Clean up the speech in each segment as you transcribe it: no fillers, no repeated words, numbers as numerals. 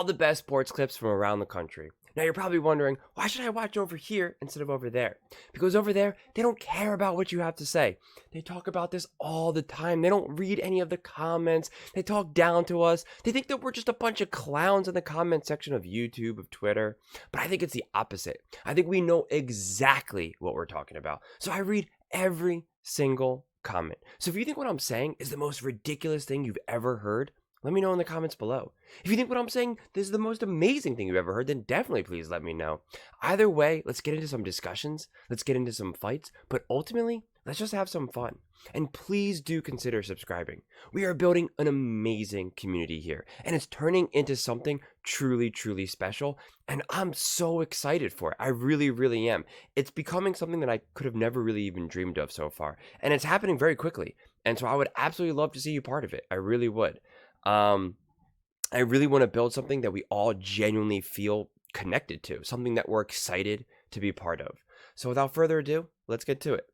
all the best sports clips from around the country. Now you're probably wondering, why should I watch over here instead of over there? Because over there, they don't care about what you have to say. They talk about this all the time. They don't read any of the comments. They talk down to us. They think that we're just a bunch of clowns in the comment section of YouTube, of Twitter. But I think it's the opposite. I think we know exactly what we're talking about. So I read every single comment. So if you think what I'm saying is the most ridiculous thing you've ever heard, let me know in the comments below. If you think what I'm saying this is the most amazing thing you've ever heard, then definitely please let me know. Either way, let's get into some discussions, let's get into some fights, but ultimately, let's just have some fun. And please do consider subscribing. We are building an amazing community here, and it's turning into something truly, truly special, and I'm so excited for it. I really, really am. It's becoming something that I could have never really even dreamed of so far, and it's happening very quickly, and so I would absolutely love to see you part of it. I really would. I really want to build something that we all genuinely feel connected to, something that we're excited to be part of. So without further ado, let's get to it.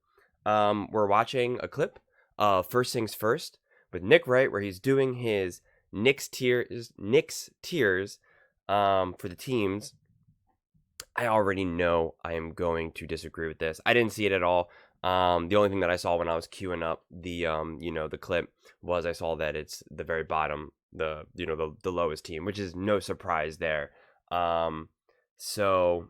We're watching a clip of First Things First with Nick Wright, where he's doing his Knicks tiers for the teams. I already know I am going to disagree with this. I didn't see it at all. The only thing that I saw when I was queuing up the clip was I saw that it's the very bottom, the lowest team, which is no surprise there. So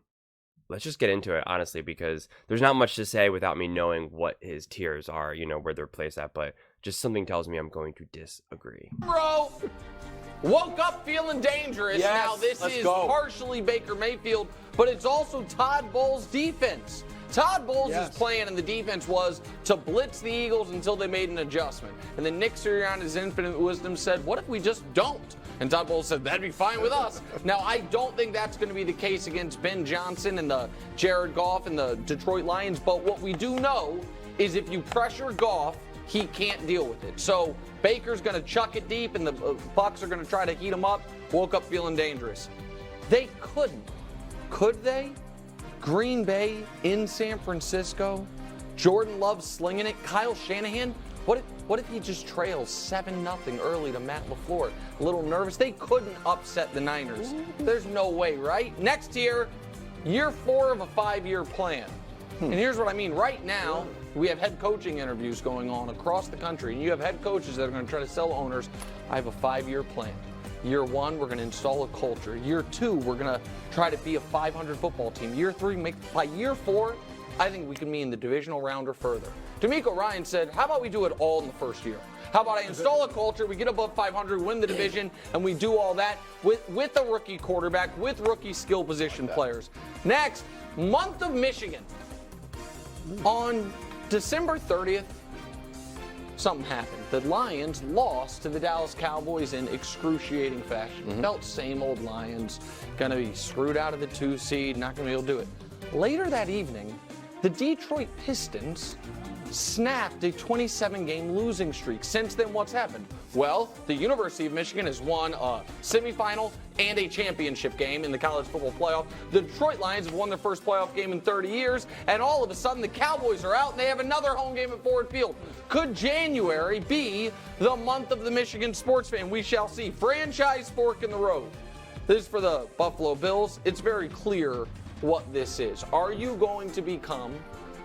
let's just get into it, honestly, because there's not much to say without me knowing what his tiers are, where they're placed at, but just something tells me I'm going to disagree. Bro, woke up feeling dangerous. Yes, now this is partially Baker Mayfield, but it's also Todd Bowles' defense. Todd Bowles is playing, and the defense was to blitz the Eagles until they made an adjustment. And then Nick Sirianni, his infinite wisdom, said, what if we just don't? And Todd Bowles said, that'd be fine with us. Now, I don't think that's going to be the case against Ben Johnson and the Jared Goff and the Detroit Lions, but what we do know is if you pressure Goff, he can't deal with it. So Baker's going to chuck it deep, and the Bucs are going to try to heat him up. Woke up feeling dangerous. They couldn't. Could they? Green Bay in San Francisco. Jordan Love slinging it. Kyle Shanahan. What if he just trails 7-0 early to Matt LaFleur? A little nervous. They couldn't upset the Niners. There's no way, right? Next year 4 of a 5-year plan. And here's what I mean. Right now, we have head coaching interviews going on across the country, and you have head coaches that are going to try to sell owners, I have a 5-year plan. Year 1, we're going to install a culture. Year 2, we're going to try to be a 500 football team. Year 3, by year 4, I think we can be in the divisional round or further. D'Amico Ryan said, how about we do it all in the first year? How about I install a culture, we get above 500, win the division, and we do all that with a rookie quarterback, with rookie skill position players. Next, month of Michigan. On December 30th, something happened. The Lions lost to the Dallas Cowboys in excruciating fashion. Felt same old Lions, going to be screwed out of the 2 seed, not going to be able to do it. Later that evening, the Detroit Pistons snapped a 27-game losing streak. Since then, what's happened? Well, the University of Michigan has won a semifinal and a championship game in the college football playoff. The Detroit Lions have won their first playoff game in 30 years, and all of a sudden the Cowboys are out and they have another home game at Ford Field. Could January be the month of the Michigan sports fan? We shall see. Franchise fork in the road. This is for the Buffalo Bills. It's very clear what this is. Are you going to become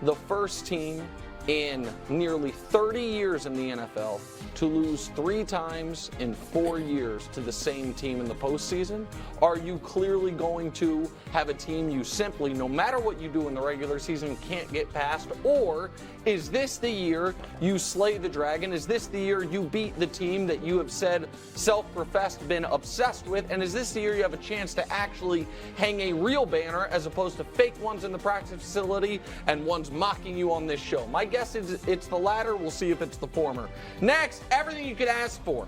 the first team in nearly 30 years in the NFL to lose 3 times in 4 years to the same team in the postseason? Are you clearly going to have a team you simply, no matter what you do in the regular season, can't get past? Or is this the year you slay the dragon? Is this the year you beat the team that you have said, self-professed, been obsessed with? And is this the year you have a chance to actually hang a real banner as opposed to fake ones in the practice facility and ones mocking you on this show? My guess is it's the latter. We'll see if it's the former. Next, everything you could ask for.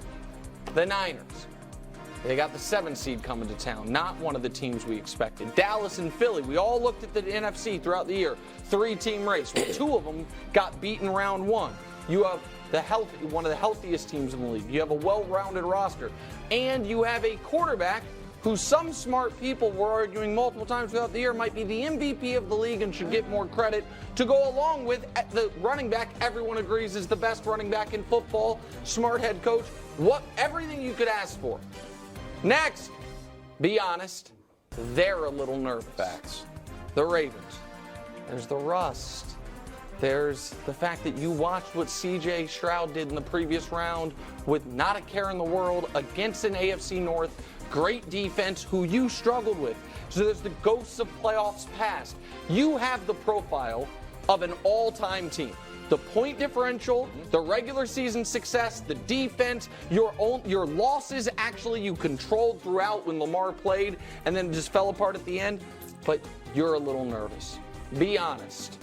The Niners. They got the 7 seed coming to town. Not one of the teams we expected. Dallas and Philly. We all looked at the NFC throughout the year. 3-team race. Well, 2 of them got beaten round 1. You have one of the healthiest teams in the league. You have a well-rounded roster. And you have a quarterback who some smart people were arguing multiple times throughout the year might be the MVP of the league and should get more credit to go along with the running back everyone agrees is the best running back in football. Smart head coach. Everything you could ask for. Next, Be honest, they're a little nervous. Facts. The Ravens. There's the rust. There's the fact that you watched what C.J. Stroud did in the previous round with not a care in the world against an AFC North great defense who you struggled with. So there's the ghosts of playoffs past. You have the profile of an all-time team. The point differential, the regular season success, the defense, your losses actually you controlled throughout when Lamar played and then just fell apart at the end. But you're a little nervous. Be honest.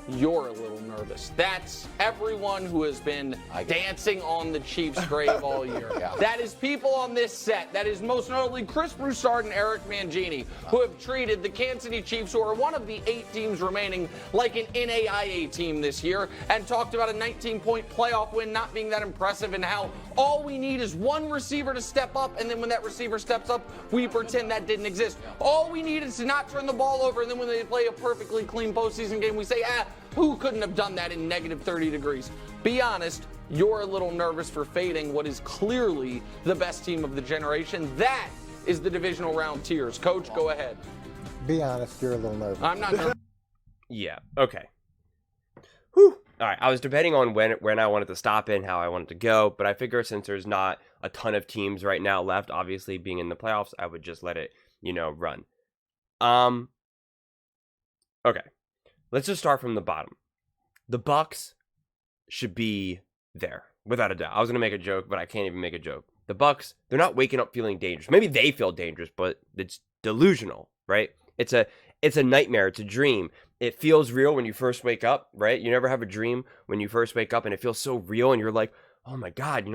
You're a little nervous. That's everyone who has been dancing on the Chiefs' grave all year. Yeah. That is people on this set. That is most notably Chris Broussard and Eric Mangini, who have treated the Kansas City Chiefs, who are one of the 8 teams remaining, like an NAIA team this year, and talked about a 19-point playoff win not being that impressive and how all we need is one receiver to step up, and then when that receiver steps up, we pretend that didn't exist. All we need is to not turn the ball over, and then when they play a perfectly clean postseason game, we say, who couldn't have done that in negative 30 degrees? Be honest, you're a little nervous for fading what is clearly the best team of the generation. That is the divisional round tiers. Coach, go ahead. Be honest, you're a little nervous. I'm not nervous. Yeah, okay. Whew. All right, I was debating on when I wanted to stop and how I wanted to go, but I figure since there's not a ton of teams right now left, obviously being in the playoffs, I would just let it, run. Okay. Let's just start from the bottom. The Bucks should be there, without a doubt. I was going to make a joke, but I can't even make a joke. The Bucks, they're not waking up feeling dangerous. Maybe they feel dangerous, but it's delusional, right? It's a nightmare. It's a dream. It feels real when you first wake up, right? You never have a dream when you first wake up, and it feels so real, and you're like, oh my God,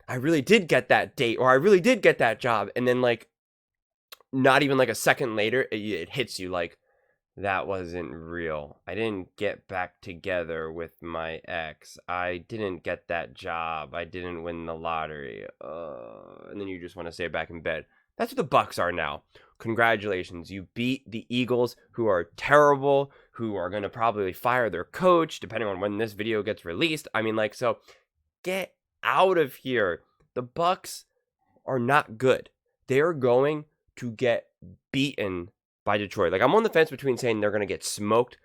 I really did get that date, or I really did get that job. And then, not even a second later, it hits you like, that wasn't real. I didn't get back together with my ex. I didn't get that job. I didn't win the lottery. And then you just want to stay back in bed. That's what the Bucks are now. Congratulations. You beat the Eagles, who are terrible, who are going to probably fire their coach, depending on when this video gets released. So get out of here. The Bucks are not good. They are going to get beaten by Detroit. I'm on the fence between saying they're going to get smoked.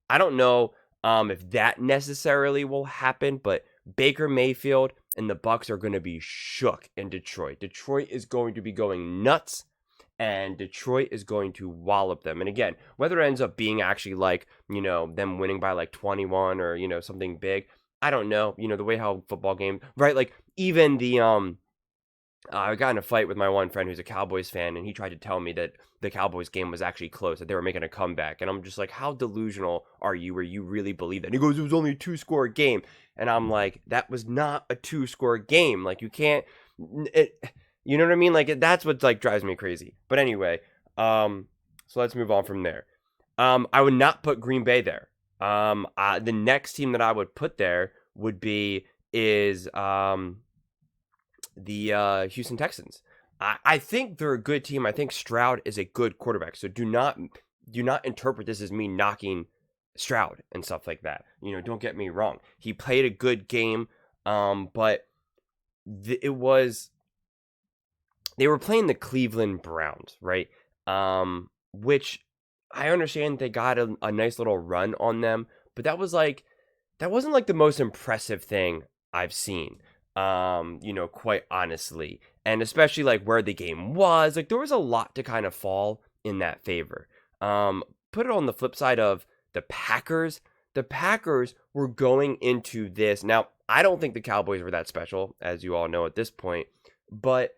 I don't know if that necessarily will happen, but Baker Mayfield and the Bucks are going to be shook in Detroit. Detroit is going to be going nuts, and Detroit is going to wallop them. And again, whether it ends up being actually them winning by 21 or, something big, I don't know. The way how football game, right? Even the, I got in a fight with my one friend who's a Cowboys fan, and he tried to tell me that the Cowboys game was actually close, that they were making a comeback. And I'm just like, how delusional are you where you really believe that? And he goes, it was only a 2-score game. And I'm like, that was not a 2-score game. You can't, you know what I mean? That's what drives me crazy. But anyway, so let's move on from there. I would not put Green Bay there. The next team that I would put there would be the Houston Texans. I think they're a good team. I think Stroud is a good quarterback. So do not interpret this as me knocking Stroud and stuff like that. Don't get me wrong. He played a good game, but they were playing the Cleveland Browns, right? Which I understand they got a nice little run on them, but that wasn't the most impressive thing I've seen. Quite honestly, and especially where the game was, there was a lot to kind of fall in that favor. Put it on the flip side of the Packers. The Packers were going into this. Now, I don't think the Cowboys were that special, as you all know at this point, but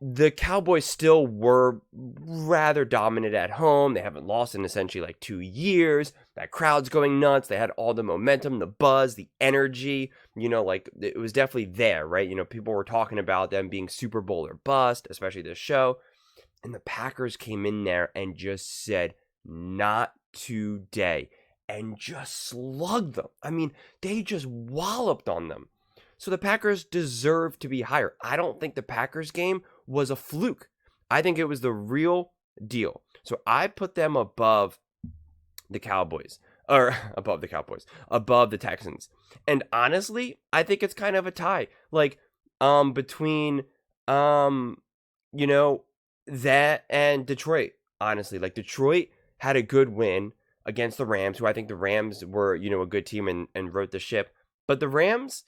the Cowboys still were rather dominant at home. They haven't lost in essentially 2 years. That crowd's going nuts. They had all the momentum, the buzz, the energy. It was definitely there, right? People were talking about them being Super Bowl or bust, especially this show. And the Packers came in there and just said, not today. And just slugged them. They just walloped on them. So the Packers deserve to be higher. I don't think the Packers game was a fluke. I think it was the real deal. So I put them above the Cowboys, above the Texans. And honestly, I think it's kind of a tie. Between, That and Detroit, honestly. Like, Detroit had a good win against the Rams, who I think the Rams were, a good team and wrote the ship. But the Rams,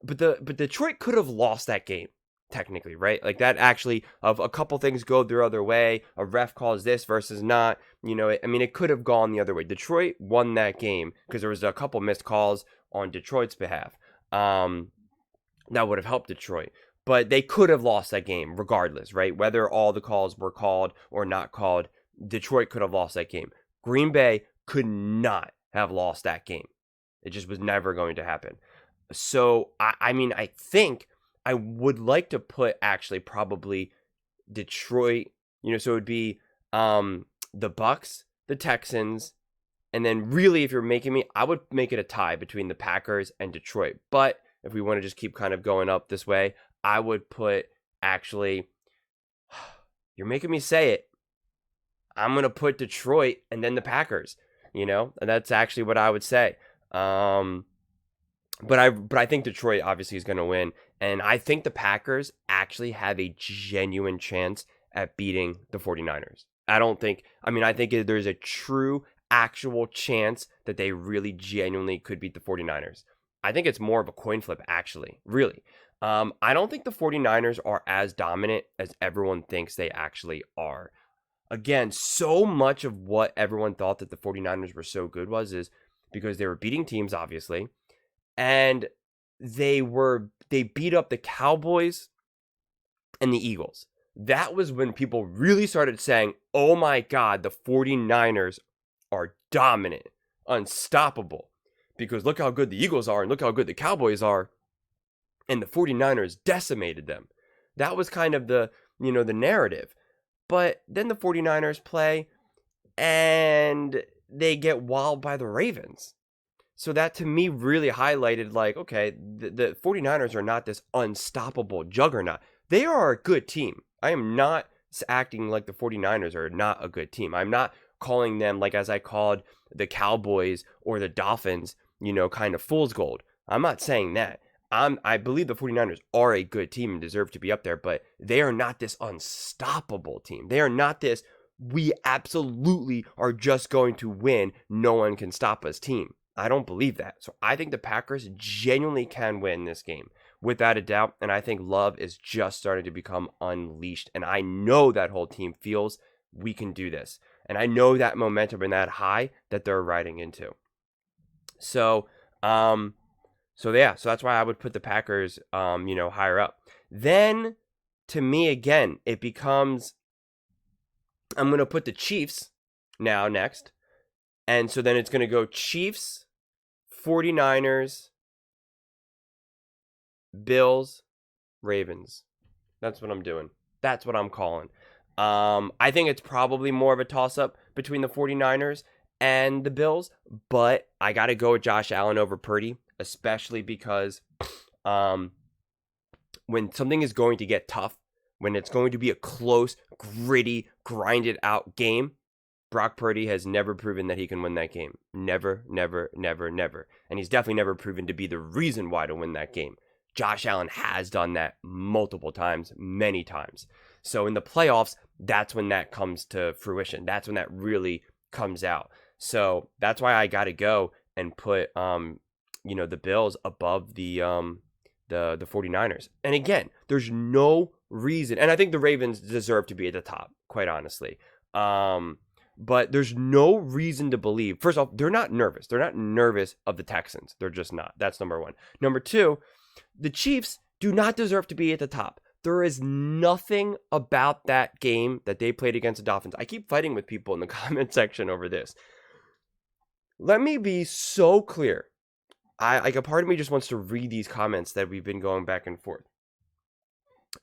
but Detroit could have lost that game, technically, right? Like, that actually, of a couple things go their other way, a ref calls this versus not, it could have gone the other way. Detroit won that game because there was a couple missed calls on Detroit's behalf. That would have helped Detroit. But they could have lost that game regardless, right? Whether all the calls were called or not called, Detroit could have lost that game. Green Bay could not have lost that game. It just was never going to happen. So, I think I would like to put actually probably Detroit, so it would be the Bucks, the Texans, and then really if you're making me, I would make it a tie between the Packers and Detroit. But if we want to just keep kind of going up this way, I would put actually, you're making me say it, I'm going to put Detroit and then the Packers, and that's actually what I would say. But I think Detroit obviously is going to win. And I think the Packers actually have a genuine chance at beating the 49ers. I think there's a true actual chance that they really genuinely could beat the 49ers. I think it's more of a coin flip, actually, really. I don't think the 49ers are as dominant as everyone thinks they actually are. Again, so much of what everyone thought that the 49ers were so good is because they were beating teams, obviously, and they beat up the Cowboys and the Eagles. That was when people really started saying, oh my God, the 49ers are dominant, unstoppable, because look how good the Eagles are and look how good the Cowboys are. And the 49ers decimated them. That was kind of the narrative. But then the 49ers play and they get wowed by the Ravens. So that to me really highlighted like, okay, the 49ers are not this unstoppable juggernaut. They are a good team. I am not acting like the 49ers are not a good team. I'm not calling them like as I called the Cowboys or the Dolphins, kind of fool's gold. I'm not saying that. I believe the 49ers are a good team and deserve to be up there, but they are not this unstoppable team. They are not this, we absolutely are just going to win, no one can stop us team. I don't believe that. So I think the Packers genuinely can win this game, without a doubt, and I think Love is just starting to become unleashed, and I know that whole team feels we can do this, and I know that momentum and that high that they're riding into. So that's why I would put the Packers, higher up. Then, to me, again, it becomes, I'm going to put the Chiefs now next. And so then it's going to go Chiefs, 49ers, Bills, Ravens. That's what I'm doing. That's what I'm calling. I think it's probably more of a toss-up between the 49ers and the Bills, but I got to go with Josh Allen over Purdy. Especially because when something is going to get tough, when it's going to be a close, gritty, grinded out game, Brock Purdy has never proven that he can win that game. Never, never, never, never. And he's definitely never proven to be the reason why to win that game. Josh Allen has done that multiple times, many times. So in the playoffs, that's when that comes to fruition. That's when that really comes out. So that's why I got to go and put the Bills above the 49ers. And again, there's no reason, and I think the Ravens deserve to be at the top, quite honestly. But there's no reason to believe, first off, they're not nervous. They're not nervous of the Texans. They're just not. That's number one. Number two, the Chiefs do not deserve to be at the top. There is nothing about that game that they played against the Dolphins. I keep fighting with people in the comment section over this. Let me be so clear. A part of me just wants to read these comments that we've been going back and forth.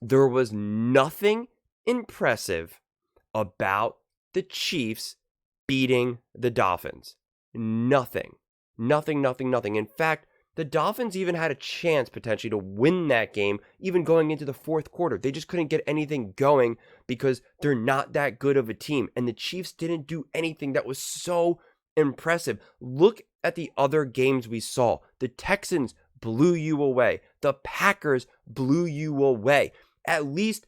There was nothing impressive about the Chiefs beating the Dolphins. Nothing. In fact, the Dolphins even had a chance potentially to win that game, even going into the fourth quarter. They just couldn't get anything going because they're not that good of a team. And the Chiefs didn't do anything that was so impressive. Look at the other games we saw. The Texans blew you away. The Packers blew you away. At least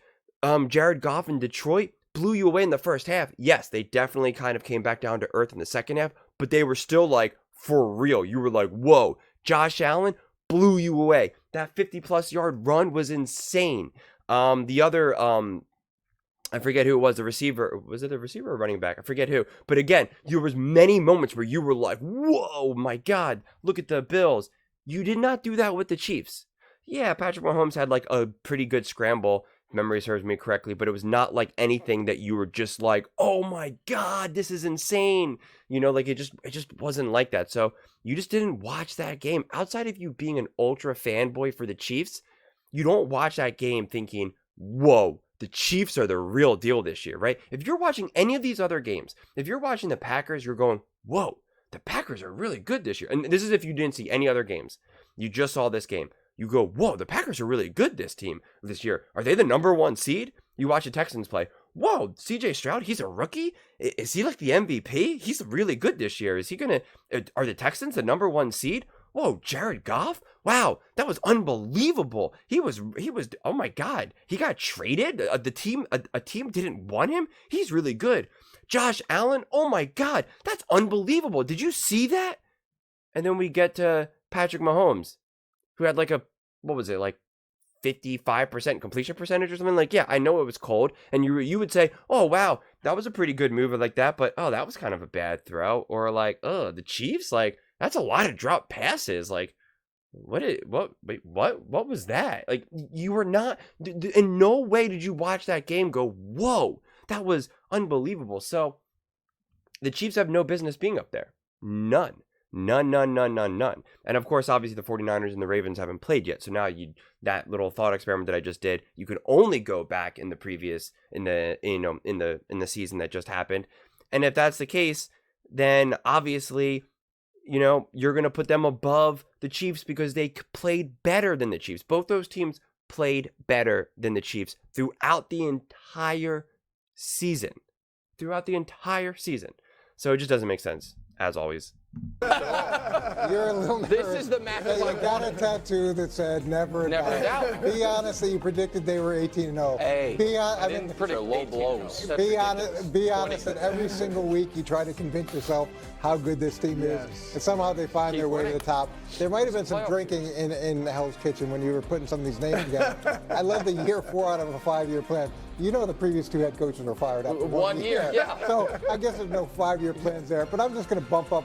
Jared Goff in Detroit blew you away in the first half. Yes, they definitely kind of came back down to earth in the second half, but they were still like, for real. You were like, whoa, Josh Allen blew you away. That 50-plus yard run was insane. The other, I forget who it was, the receiver. Was it the receiver or running back? I forget who. But again, there was many moments where you were like, whoa, my God, look at the Bills. You did not do that with the Chiefs. Yeah, Patrick Mahomes had like a pretty good scramble, if memory serves me correctly, but it was not like anything that you were just like, oh my God, this is insane. Like it just wasn't like that. So you just didn't watch that game. Outside of you being an ultra fanboy for the Chiefs, you don't watch that game thinking, whoa, the Chiefs are the real deal this year, right? If you're watching any of these other games, if you're watching the Packers, you're going, whoa, the Packers are really good this year. And this is if you didn't see any other games. You just saw this game. You go, whoa, the Packers are really good this year. Are they the number 1 seed? You watch the Texans play. Whoa, CJ Stroud, he's a rookie? Is he like the MVP? He's really good this year. Are the Texans the number 1 seed? Whoa, Jared Goff? Wow, that was unbelievable. He was, oh my God. He got traded? A team didn't want him? He's really good. Josh Allen? Oh my God, that's unbelievable. Did you see that? And then we get to Patrick Mahomes, who had like 55% completion percentage or something. Like, yeah, I know it was cold. And you would say, oh, wow, that was a pretty good move like that. But, oh, that was kind of a bad throw. Or like, oh, the Chiefs, like, that's a lot of drop passes. Like, what was that? Like, you were not, in no way did you watch that game go, whoa, that was unbelievable. So the Chiefs have no business being up there. None. None. And of course, obviously the 49ers and the Ravens haven't played yet. So now that little thought experiment that I just did, you can only go back in the previous, in the season that just happened. And if that's the case, then obviously, you're going to put them above the Chiefs because they played better than the Chiefs. Both those teams played better than the Chiefs throughout the entire season. So it just doesn't make sense, as always. You're a little nervous. This is the match. You got a tattoo that said never doubt. Be honest that you predicted they were 18-0. Hey, I didn't predict low blows. Be honest that every single week you try to convince yourself how good this team is, and somehow they find their way to the top. There might have been some drinking in Hell's Kitchen when you were putting some of these names together. I love the year 4 out of a 5-year plan. The previous 2 head coaches were fired up. 1 year, yeah. So I guess there's no 5-year plans there, but I'm just going to bump up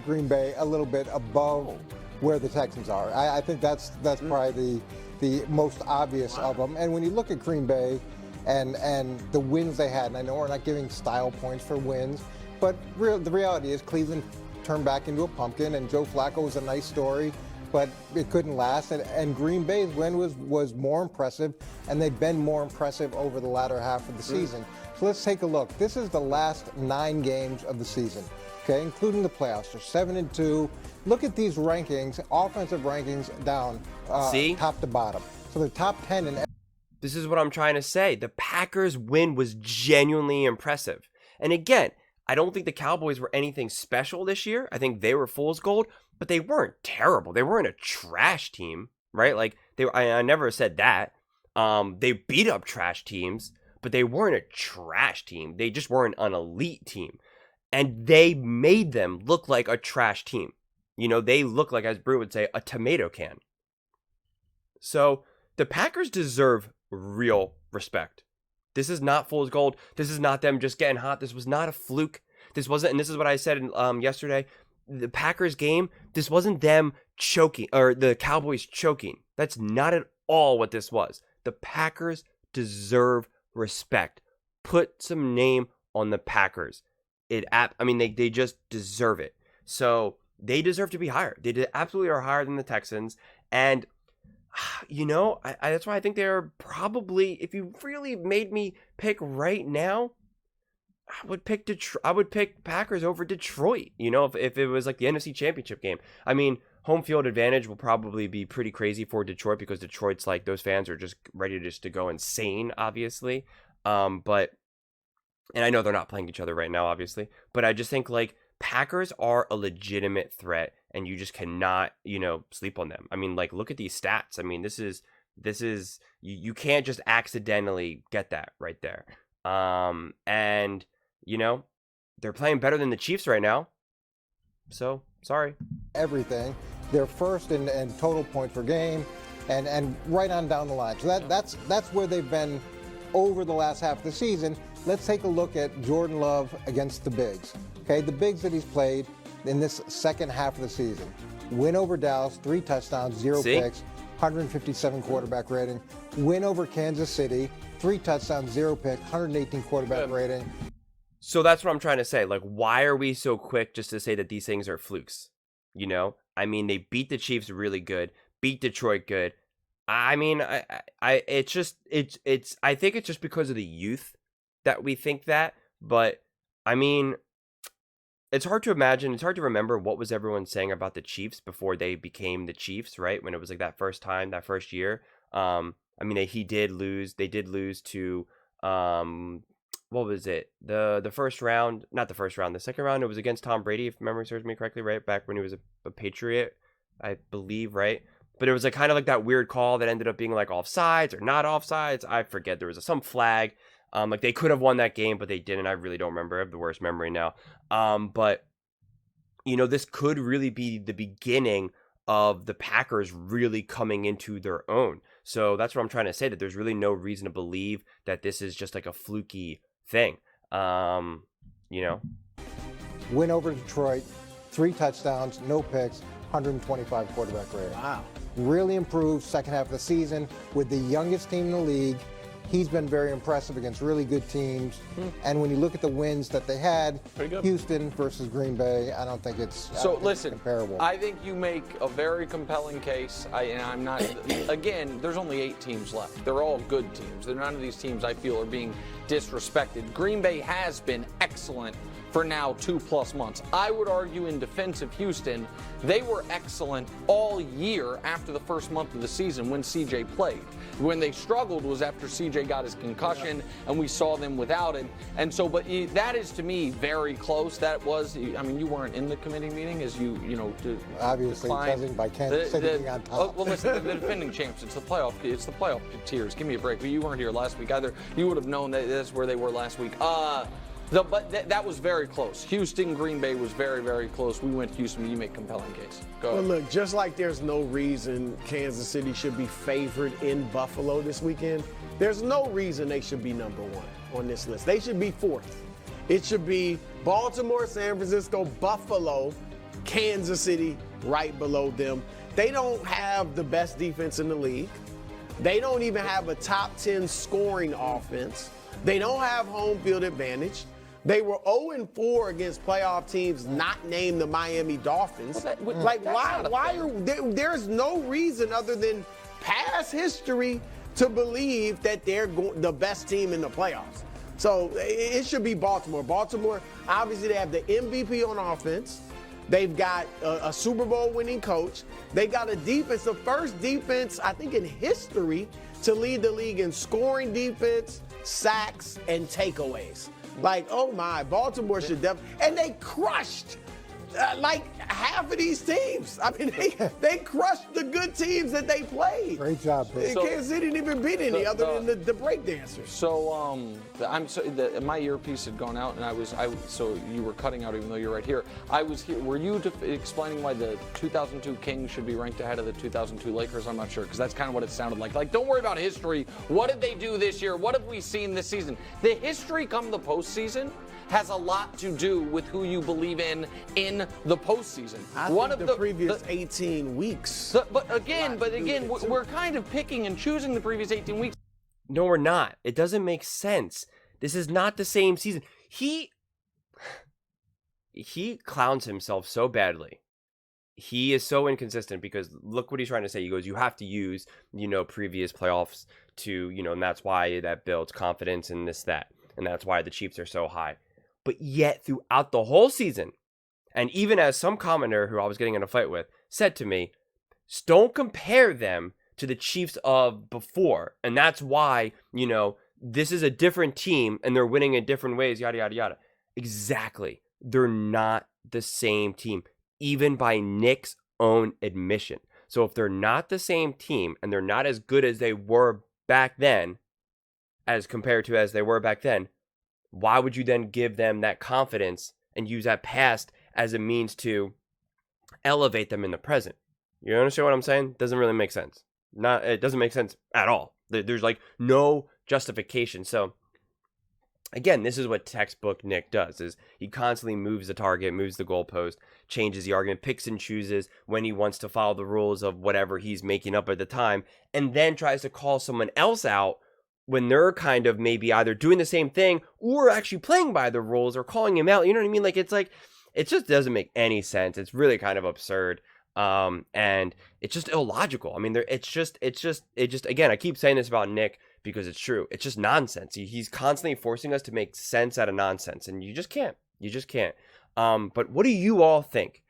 Green Bay a little bit above where the Texans are. I think that's probably the most obvious of them. And when you look at Green Bay and the wins they had, and I know we're not giving style points for wins, but the reality is Cleveland turned back into a pumpkin, and Joe Flacco was a nice story, but it couldn't last. And Green Bay's win was more impressive, and they've been more impressive over the latter half of the season. So let's take a look. This is the last 9 games of the season, okay, including the playoffs. They're 7-2. Look at these rankings, offensive rankings down, top to bottom. So they're top 10 in. This is what I'm trying to say. The Packers' win was genuinely impressive. And again, I don't think the Cowboys were anything special this year. I think they were fool's gold, but they weren't terrible. They weren't a trash team, right? Like I never said that. They beat up trash teams, but they weren't a trash team. They just weren't an elite team. And they made them look like a trash team. They look like, as Brew would say, a tomato can. So the Packers deserve real respect. This is not fool's gold. This is not them just getting hot. This was not a fluke. This wasn't, and this is what I said yesterday. The Packers game, this wasn't them choking, or the Cowboys choking. That's not at all what this was. The Packers deserve respect. Put some name on the Packers. They just deserve it. So they deserve to be higher. They absolutely are higher than the Texans. And that's why I think they're probably, if you really made me pick right now, I would pick Packers over Detroit, if it was like the NFC Championship game. I mean, home field advantage will probably be pretty crazy for Detroit because Detroit's like, those fans are just ready to go insane, obviously. And I know they're not playing each other right now, obviously, but I just think like Packers are a legitimate threat, and you just cannot, sleep on them. I mean, like, look at these stats. I mean, this is you can't just accidentally get that right there. And, they're playing better than the Chiefs right now. So, sorry. Everything. They're first in total points per game and right on down the line. So that's where they've been over the last half of the season. Let's take a look at Jordan Love against the Bigs. Okay, the Bigs that he's played in this second half of the season. Win over Dallas, 3 touchdowns, 0 picks, 157 quarterback rating. Win over Kansas City, 3 touchdowns, 0 picks, 118 quarterback rating. So that's what I'm trying to say. Like, why are we so quick just to say that these things are flukes? I mean, they beat the Chiefs really good, beat Detroit good. I mean, I think it's just because of the youth that we think that. But I mean, it's hard to imagine. It's hard to remember what was everyone saying about the Chiefs before they became the Chiefs, right? When it was like that first time, that first year. I mean, they did lose to what was it? The first round, not the first round, the second round. It was against Tom Brady, if memory serves me correctly, right back when he was a Patriot, I believe, right? But it was like kind of like that weird call that ended up being like offsides or not offsides. I forget. There was some flag. Like they could have won that game, but they didn't. I really don't remember. I have the worst memory now. But this could really be the beginning of the Packers really coming into their own. So that's what I'm trying to say, that there's really no reason to believe that this is just like a fluky thing. Win over Detroit, 3 touchdowns, no picks, 125 quarterback rating. Wow. Really improved second half of the season with the youngest team in the league. He's been very impressive against really good teams. And when you look at the wins that they had, Houston versus Green Bay, I don't think it's comparable. I think you make a very compelling case. I'm not, again, there's only 8 teams left. They're all good teams. None of these teams, I feel, are being disrespected. Green Bay has been excellent for now 2+ months. I would argue in defense of Houston, they were excellent all year after the first month of the season when CJ played. When they struggled was after CJ got his concussion and we saw them without him. And so, but that is to me very close. That was, I mean, you weren't in the committee meeting as obviously judging by Kansas City being on top. Well, listen, the defending champs, it's the playoff tiers. Give me a break. But you weren't here last week either. You would have known that that's where they were last week. But that was very close. Houston, Green Bay was very, very close. We went Houston. You make a compelling case. Go ahead. Well, look, just like there's no reason Kansas City should be favored in Buffalo this weekend, there's no reason they should be number 1 on this list. They should be 4th. It should be Baltimore, San Francisco, Buffalo, Kansas City right below them. They don't have the best defense in the league. They don't even have a top 10 scoring offense. They don't have home field advantage. They were 0-4 against playoff teams not named the Miami Dolphins. There's no reason other than past history to believe that they're the best team in the playoffs. So it should be Baltimore. Baltimore, obviously, they have the MVP on offense. They've got a Super Bowl winning coach. They got a defense, the first defense, I think, in history to lead the league in scoring defense, sacks, and takeaways. Like, oh my, Baltimore should definitely, and they crushed half of these teams. I mean, they crushed the good teams that they played. Great job, Bill. Kansas City didn't even beat any other than the break dancers. So, my earpiece had gone out, and so you were cutting out even though you're right here. I was here. Were you explaining why the 2002 Kings should be ranked ahead of the 2002 Lakers? I'm not sure, because that's kind of what it sounded like. Like, don't worry about history. What did they do this year? What have we seen this season? The history come the postseason has a lot to do with who you believe in the postseason. I think the previous 18 weeks. But again, we're kind of picking and choosing the previous 18 weeks. No, we're not. It doesn't make sense. This is not the same season. He clowns himself so badly. He is so inconsistent because look what he's trying to say. He goes, you have to use, previous playoffs to, and that's why that builds confidence and this, that. And that's why the Chiefs are so high. But yet throughout the whole season, and even as some commenter who I was getting in a fight with said to me, don't compare them to the Chiefs of before. And that's why, this is a different team and they're winning in different ways, yada, yada, yada. Exactly. They're not the same team, even by Nick's own admission. So if they're not the same team and they're not as good as they were back then, as compared to as they were back then, why would you then give them that confidence and use that past as a means to elevate them in the present? You understand what I'm saying? Doesn't really make sense. It doesn't make sense at all. There's like no justification. So again, this is what textbook Nick does, is he constantly moves the target, moves the goalpost, changes the argument, picks and chooses when he wants to follow the rules of whatever he's making up at the time, and then tries to call someone else out when they're kind of maybe either doing the same thing or actually playing by the rules or calling him out. You know what I mean? Like, it just doesn't make any sense. It's really kind of absurd. And it's just illogical. I mean, it just, again, I keep saying this about Nick because it's true. It's just nonsense. He's constantly forcing us to make sense out of nonsense, and you just can't. But what do you all think?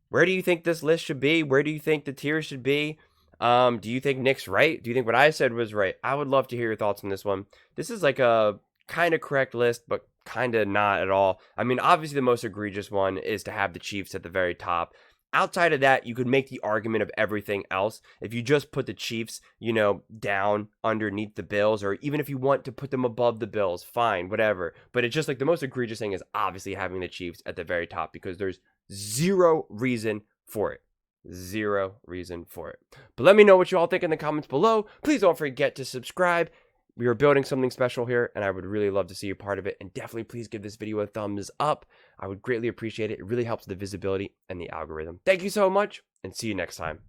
Where do you think this list should be? Where do you think the tiers should be? Do you think Nick's right? Do you think what I said was right? I would love to hear your thoughts on this one. This is like a kind of correct list, but kind of not at all. I mean, obviously the most egregious one is to have the Chiefs at the very top. Outside of that, you could make the argument of everything else. If you just put the Chiefs, down underneath the Bills, or even if you want to put them above the Bills, fine, whatever. But it's just like the most egregious thing is obviously having the Chiefs at the very top because there's zero reason for it. Zero reason for it. But let me know what you all think in the comments below. Please don't forget to subscribe. We are building something special here, and I would really love to see you part of it. And definitely please give this video a thumbs up. I would greatly appreciate it. It really helps the visibility and the algorithm. Thank you so much, and see you next time.